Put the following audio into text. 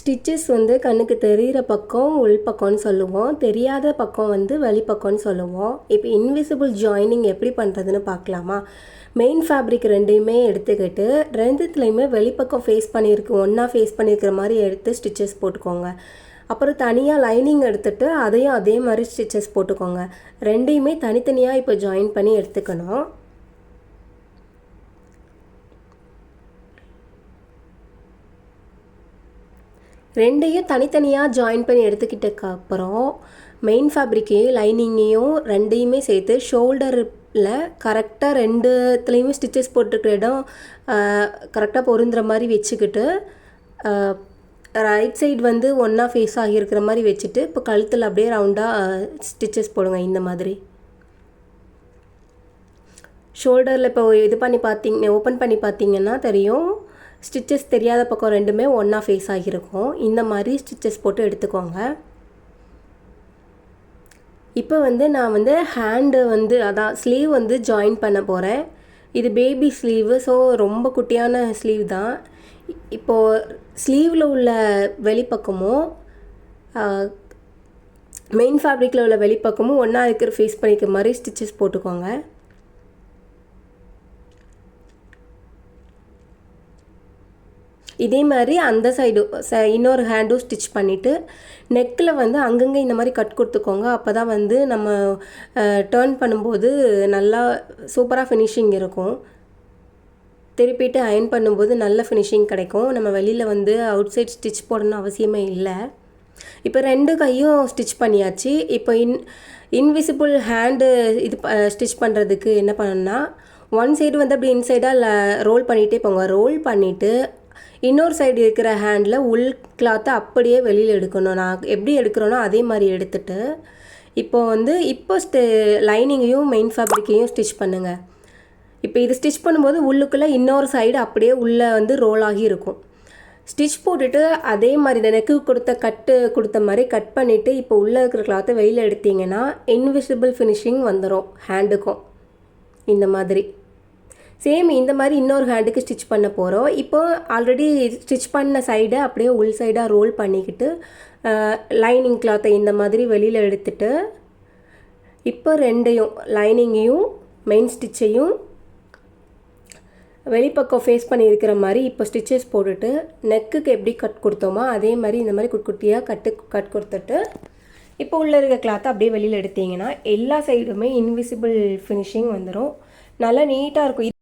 Stitches வந்து கண்ணுக்கு தெரிகிற பக்கம் உள் பக்கம்னு சொல்லுவோம், தெரியாத பக்கம் வந்து வெளிப்பக்கம்னு சொல்லுவோம். இப்போ இன்விசிபிள் ஜாயினிங் எப்படி பண்ணுறதுன்னு பார்க்கலாமா? மெயின் ஃபேப்ரிக் ரெண்டையுமே எடுத்துக்கிட்டு ரெண்டுத்துலேயுமே வெளிப்பக்கம் ஃபேஸ் பண்ணியிருக்கு ஒன்றா ஃபேஸ் பண்ணியிருக்கிற மாதிரி எடுத்து ஸ்டிச்சஸ் போட்டுக்கோங்க. அப்புறம் தனியாக லைனிங் எடுத்துகிட்டு அதையும் அதே மாதிரி ஸ்டிச்சஸ் போட்டுக்கோங்க. ரெண்டையுமே தனித்தனியாக இப்போ ஜாயின் பண்ணி எடுத்துக்கணும். ரெண்டையும் தனித்தனியாக ஜாயின் பண்ணி எடுத்துக்கிட்டதுக்கப்புறம் மெயின் ஃபேப்ரிக்கையும் லைனிங்கையும் ரெண்டையுமே சேர்த்து ஷோல்டரில் கரெக்டாக ரெண்டுத்துலேயுமே ஸ்டிச்சஸ் போட்டுருக்கிற இடம் கரெக்டாக பொருந்துற மாதிரி வச்சுக்கிட்டு ரைட் சைடு வந்து ஒன்றா ஃபேஸ் ஆகியிருக்கிற மாதிரி வச்சுட்டு இப்போ கழுத்தில் அப்படியே ரவுண்டாக ஸ்டிச்சஸ் போடுங்க. இந்த மாதிரி ஷோல்டரில் இப்போ இது பண்ணி ஓப்பன் பண்ணி பார்த்தீங்கன்னா தெரியும், ஸ்டிச்சஸ் தெரியாத பக்கம் ரெண்டுமே ஒன்றா ஃபேஸ் ஆகியிருக்கும். இந்த மாதிரி ஸ்டிச்சஸ் போட்டு எடுத்துக்கோங்க. இப்போ வந்து நான் வந்து ஹேண்டு வந்து அதான் ஸ்லீவ் வந்து ஜாயின் பண்ண போகிறேன். இது பேபி ஸ்லீவு, ஸோ ரொம்ப குட்டியான ஸ்லீவ் தான். இப்போது ஸ்லீவில் உள்ள வெளிப்பக்கமும் மெயின் ஃபேப்ரிக்கில் உள்ள வெளிப்பக்கமும் ஒன்றா இருக்கிற ஃபேஸ் பண்ணிக்கிற மாதிரி ஸ்டிச்சஸ் போட்டுக்கோங்க. இதே மாதிரி அந்த சைடு இன்னொரு ஹேண்டும் ஸ்டிச் பண்ணிவிட்டு நெக்கில் வந்து அங்கங்கே இந்த மாதிரி கட் கொடுத்துக்கோங்க. அப்போ தான் வந்து நம்ம டேர்ன் பண்ணும்போது நல்லா சூப்பராக ஃபினிஷிங் இருக்கும். திருப்பிட்டு அயர்ன் பண்ணும்போது நல்ல ஃபினிஷிங் கிடைக்கும். நம்ம வெளியில் வந்து அவுட் சைட் ஸ்டிச் போடணும்னு அவசியமே இல்லை. இப்போ ரெண்டு கையும் ஸ்டிச் பண்ணியாச்சு. இப்போ இன்விசிபிள் ஹேண்டு இது ஸ்டிச் பண்ணுறதுக்கு என்ன பண்ணணும்னா, ஒன் சைடு வந்து அப்படி இன்சைடாக ரோல் பண்ணிகிட்டே போங்க. ரோல் பண்ணிவிட்டு இன்னொரு சைடு இருக்கிற ஹேண்டில் உள் கிளாத்தை அப்படியே வெளியில் எடுக்கணும். நான் எப்படி எடுக்கிறோனோ அதே மாதிரி எடுத்துகிட்டு இப்போ லைனிங்கையும் மெயின் ஃபேப்ரிக்கையும் ஸ்டிச் பண்ணுங்கள். இப்போ இது ஸ்டிச் பண்ணும்போது உள்ளுக்குள்ளே இன்னொரு சைடு அப்படியே உள்ளே வந்து ரோல் ஆகி இருக்கும். ஸ்டிச் போட்டுட்டு அதே மாதிரி இந்த நெக்கு கொடுத்த மாதிரி கட் பண்ணிவிட்டு இப்போ உள்ளே இருக்கிற கிளாத்தை வெளியில் எடுத்திங்கன்னா இன்விசிபிள் ஃபினிஷிங் வந்துடும் ஹேண்டுக்கும். இந்த மாதிரி சேம் இந்த மாதிரி இன்னொரு ஹேண்டுக்கு ஸ்டிச் பண்ண போகிறோம். இப்போது ஆல்ரெடி ஸ்டிச் பண்ண சைடை அப்படியே உள் சைடாக ரோல் பண்ணிக்கிட்டு லைனிங் கிளாத்தை இந்த மாதிரி வெளியில் எடுத்துட்டு இப்போ ரெண்டையும் லைனிங்கையும் மெயின் ஸ்டிச்சையும் வெளிப்பக்கம் ஃபேஸ் பண்ணியிருக்கிற மாதிரி இப்போ ஸ்டிச்சஸ் போட்டுட்டு நெக்குக்கு எப்படி கட் கொடுத்தோமோ அதே மாதிரி இந்த மாதிரி குட்டியாக கட் கொடுத்துட்டு இப்போ உள்ளே இருக்க கிளாத்தை அப்படியே வெளியில் எடுத்திங்கன்னா எல்லா சைடுமே இன்விசிபிள் ஃபினிஷிங் வந்துடும். நல்லா நீட்டாக இருக்கும்.